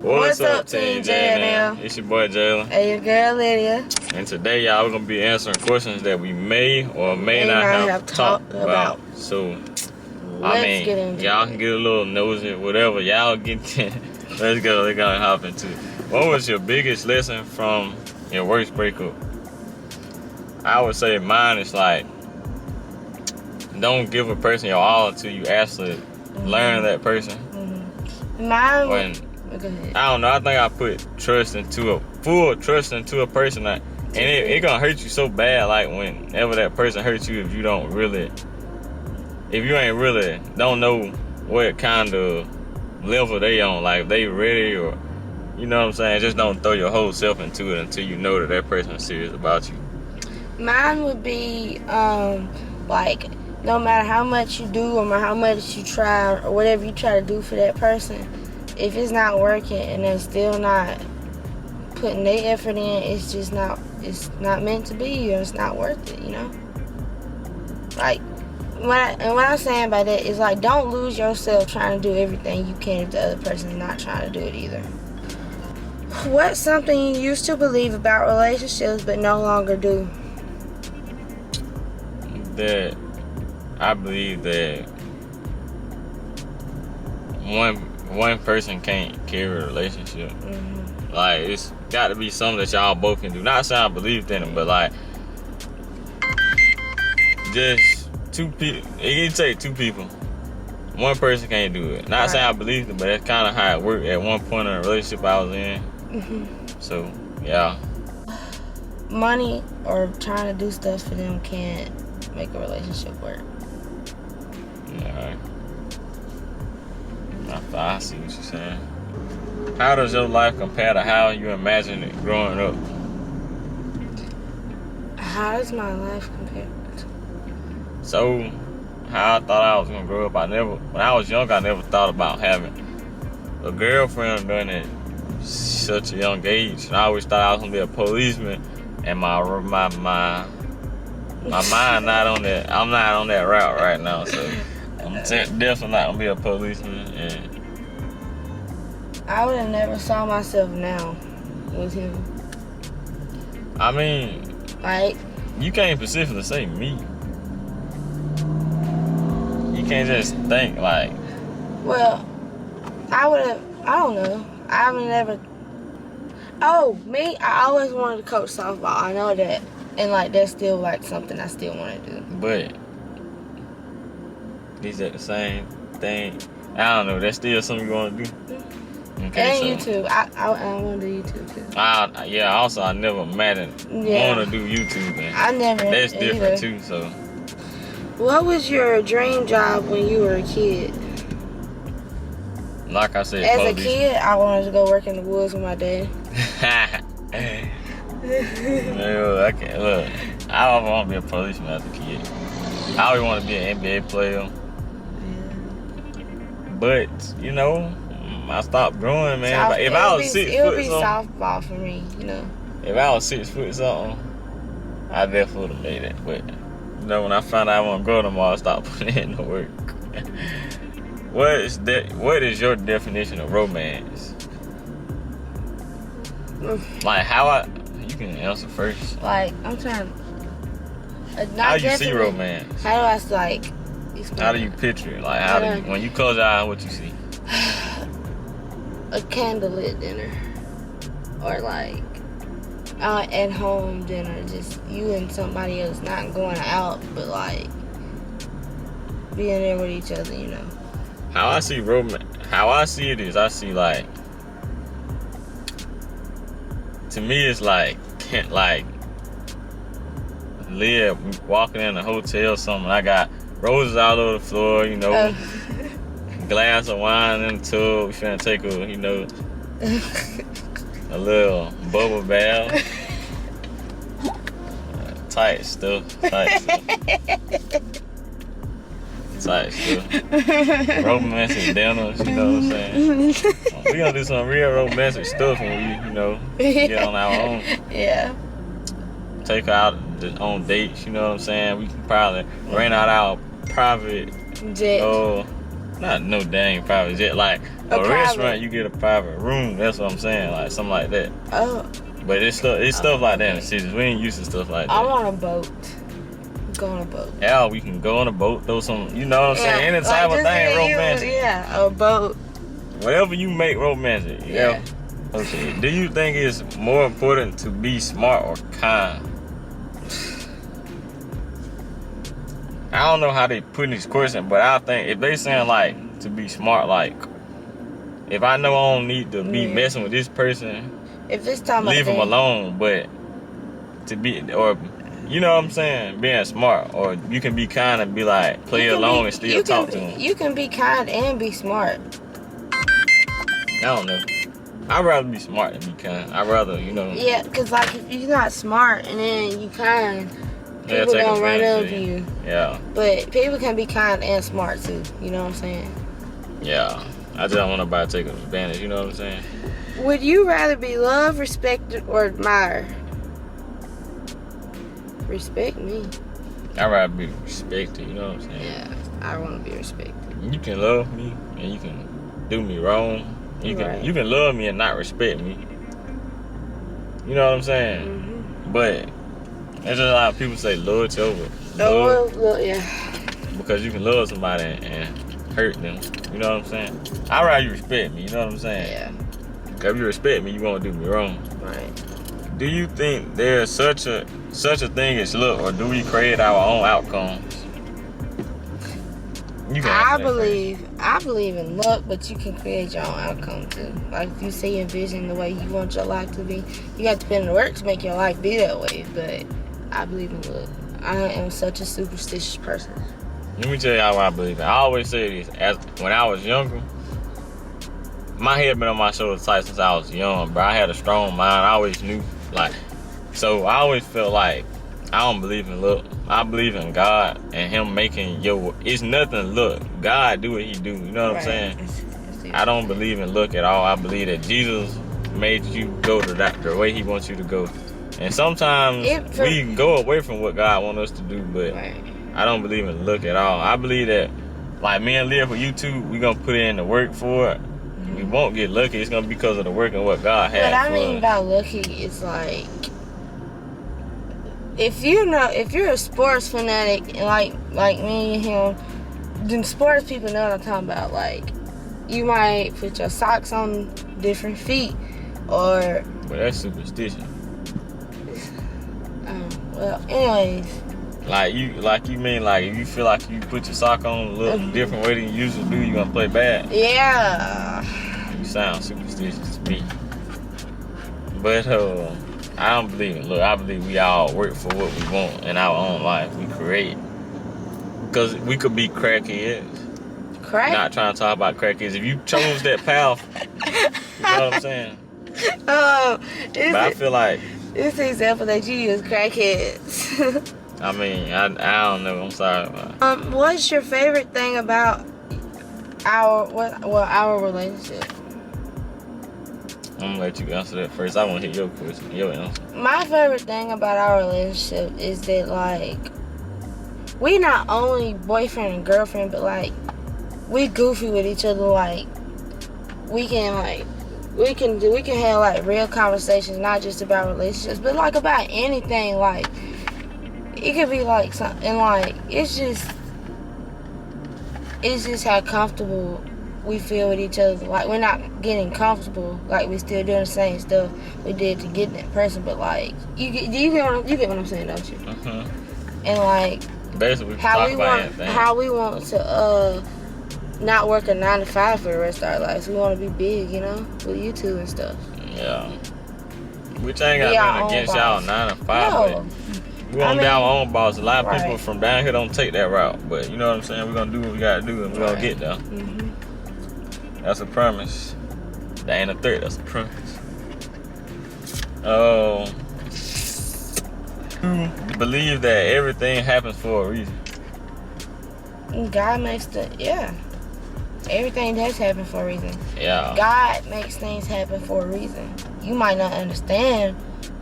What's up, Team JNL? It's your boy Jalen. Hey, your girl Lydia. And today, y'all, we're gonna be answering questions that we may or may not have talked about. So, Let's get into y'all can get a little nosy, whatever. Y'all get. Let's go. Let's go and hop into it. What was your biggest lesson from your worst breakup? I would say mine is like, don't give a person your all until you actually learn that person. Mine. Go ahead. I don't know. I think I put full trust into a person, and it gonna hurt you so bad. Like whenever that person hurts you, if you ain't really don't know what kind of level they on, like if they ready or, you know what I'm saying. Just don't throw your whole self into it until you know that that person is serious about you. Mine would be like no matter how much you do or how much you try or whatever you try to do for that person. If it's not working and they're still not putting their effort in, it's not meant to be, or it's not worth it, you know? Like, what I'm saying by that is, like, don't lose yourself trying to do everything you can if the other person's not trying to do it either. What's something you used to believe about relationships but no longer do? That I believe that one person can't carry a relationship. Like, it's got to be something that y'all both can do. Not saying I believed in it, but like, just two people. It can take two people. One person can't do it. Not saying I believed it, but that's kind of how it worked at one point in a relationship I was in. So, yeah. Money or trying to do stuff for them can't make a relationship work. Alright. I see what you're saying. How does your life compare to how you imagined it growing up? How does my life compare? So, how I thought I was gonna grow up, when I was young, I never thought about having a girlfriend during at such a young age. And I always thought I was gonna be a policeman, and my mind not on that. I'm not on that route right now, so I'm definitely not gonna be a policeman. And I would have never saw myself now with him. I mean, like, you can't specifically say me. You can't just think like. Well, I don't know. I would never. Oh, me? I always wanted to coach softball. I know that. And like, that's still like something I still want to do. But is that the same thing? I don't know. That's still something you want to do. Okay, and YouTube. I want to do YouTube too. Also, I never imagined want to do YouTube. And I never. That's different either. too. So, what was your dream job when you were a kid? Like I said, as a kid, I wanted to go work in the woods with my dad. No, I can't. Look, I don't want to be a policeman as a kid. I always want to be an NBA player. But, you know, I stopped growing, man. If I was 6 foot it would be softball for me, you know. If I was 6 foot something, I definitely would have made it. But, you know, when I found out I wasn't going no more, I stopped putting in the work. What is your definition of romance? Like, you can answer first. Like, I'm trying. How do you see romance? How do I like? How do you picture it? Like, when you close your eyes, what you see? A candlelit dinner, or like at home dinner, just you and somebody else, not going out, but like being there with each other, you know. How I see romance, how I see it is, I see like, to me it's like Leah walking in a hotel or something. I got roses all over the floor, you know, glass of wine in the tub. We finna take a, you know, a little bubble bath. Tight stuff. Romantic dinners, you know what I'm saying? We gonna do some real romantic stuff when we, you know, get on our own. Yeah. Take her out on dates, you know what I'm saying? We can probably rent out our private jet. not no dang private jet, like A restaurant, you get a private room. That's what I'm saying, like something like that. Oh. But it's stuff like that in the cities. We ain't used to stuff like that. I'm on a boat. Go on a boat. Yeah, we can go on a boat, throw some, you know what I'm saying? Any type of thing romantic. Yeah, a boat. Whatever you make romantic. Yeah. Okay. Do you think it's more important to be smart or kind? I don't know how they put in this question, but I think if they saying like to be smart, like if I know I don't need to be messing with this person, if it's time, leave them alone. But to be, or you know what I'm saying, being smart, or you can be kind and be like play along and still talk to them. You can be kind and be smart. I don't know. I'd rather be smart than be kind. I'd rather, you know. Yeah, because like if you're not smart and then you kind, people don't run over you. Yeah. But people can be kind and smart too. You know what I'm saying? Yeah. I just don't want nobody to take advantage. You know what I'm saying? Would you rather be loved, respected, or admired? Respect me. I'd rather be respected. You know what I'm saying? Yeah. I want to be respected. You can love me and you can do me wrong. You can love me and not respect me. You know what I'm saying? Mm-hmm. But there's a lot of people say loyalty over love. Yeah. Because you can love somebody and hurt them. You know what I'm saying? I'd rather you respect me. You know what I'm saying? Yeah. If you respect me, you won't do me wrong. Right. Do you think there's such a thing as luck, or do we create our own outcomes? I believe in luck, but you can create your own outcome too. Like if you see and vision the way you want your life to be, you got to put in the work to make your life be that way. But I believe in luck. I am such a superstitious person. Let me tell you how I believe it. I always say this. When I was younger, my head been on my shoulders tight since I was young, bro. I had a strong mind. I always knew, like, so I always felt like I don't believe in luck. I believe in God and Him making it's nothing luck. God do what He do. You know what I'm saying? I don't believe in luck at all. I believe that Jesus made you go the way He wants you to go. And sometimes we can go away from what God wants us to do, but I don't believe in luck at all. I believe that, like me and Leah for YouTube, we gonna put in the work for it. Mm-hmm. We won't get lucky. It's gonna be because of the work and what God has. What I mean about lucky is like, if you're a sports fanatic and like me and him, then sports people know what I'm talking about. Like, you might put your socks on different feet, or. But that's superstition. Well, anyways. Like you mean like if you feel like you put your sock on a little different way than you usually do, you gonna play bad? Yeah. You sound superstitious to me. But I don't believe it. Look, I believe we all work for what we want in our own life. We create. Because we could be crackheads. Not trying to talk about crackheads. If you chose that path, you know what I'm saying? But I feel like this example that you use, crackheads. I mean, I don't know. I'm sorry. What's your favorite thing about our relationship? I'm gonna let you answer that first. I want to hear your question, your answer. My favorite thing about our relationship is that, like, we not only boyfriend and girlfriend, but like we goofy with each other. Like we can have like real conversations, not just about relationships, but like about anything. Like it could be like something, like it's just how comfortable we feel with each other. Like we're not getting comfortable, like we're still doing the same stuff we did to get that person, but like you get what I'm saying, don't you? And like basically how we want to not work a 9 to 5 for the rest of our lives. We want to be big, you know, with YouTube and stuff. Yeah. Which ain't got nothing against y'all 9 to 5. No. We want to be our own boss. A lot of people from down here don't take that route, but you know what I'm saying? We're gonna do what we gotta do, and we're gonna get there. That's a promise. That ain't a threat. That's a promise. Believe that everything happens for a reason. God makes everything does happen for a reason. Yeah. God makes things happen for a reason. You might not understand,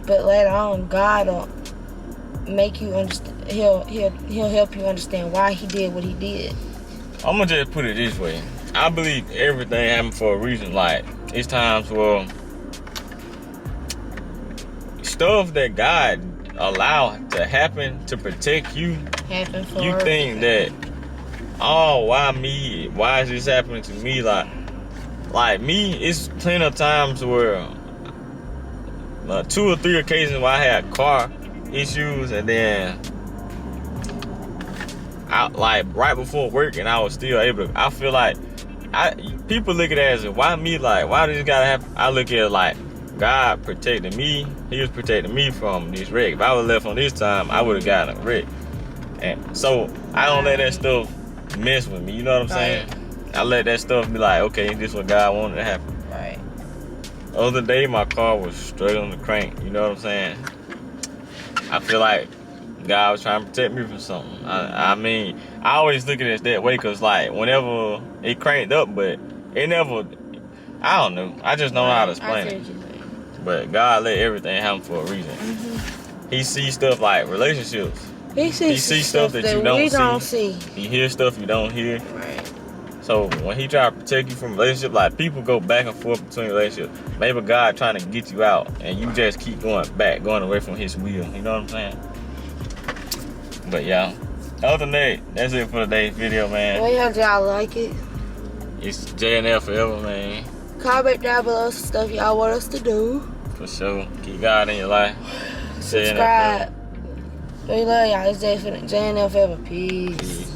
but later on, God will make you understand. He'll help you understand why He did what He did. I'm gonna just put it this way. I believe everything happened for a reason. Like, it's times where stuff that God allowed to happen to protect you, Happen for you her. think that, oh, why me? Why is this happening to me? Like me, it's plenty of times where 2 or 3 occasions where I had car issues, and then I like right before work, and I was still able to. I feel like people look at it as why me? Like, why did this gotta happen? I look at it like God protected me. He was protecting me from this wreck. If I would have left on this time, I would have gotten a wreck. And so I don't let that stuff mess with me. You know what I'm saying? I let that stuff be like, okay, this is what God wanted to happen. Right. The other day, my car was struggling to crank. You know what I'm saying? I feel like God was trying to protect me from something. I mean, I always look at it that way, because like whenever it cranked up, but it never, I don't know. I just don't know how to explain it. But God let everything happen for a reason. Mm-hmm. He sees stuff like relationships. He sees stuff that you we don't don't see. He hears stuff you don't hear. Right. So when he try to protect you from relationships, like people go back and forth between relationships. Maybe God trying to get you out, and you just keep going back, going away from his will. You know what I'm saying? But yeah, other than that, that's it for today's video, man. Well, y'all like it. It's JNL forever, man. Comment down below some stuff y'all want us to do. For sure. Keep God in your life. Subscribe. We love y'all. It's JNL forever. Peace.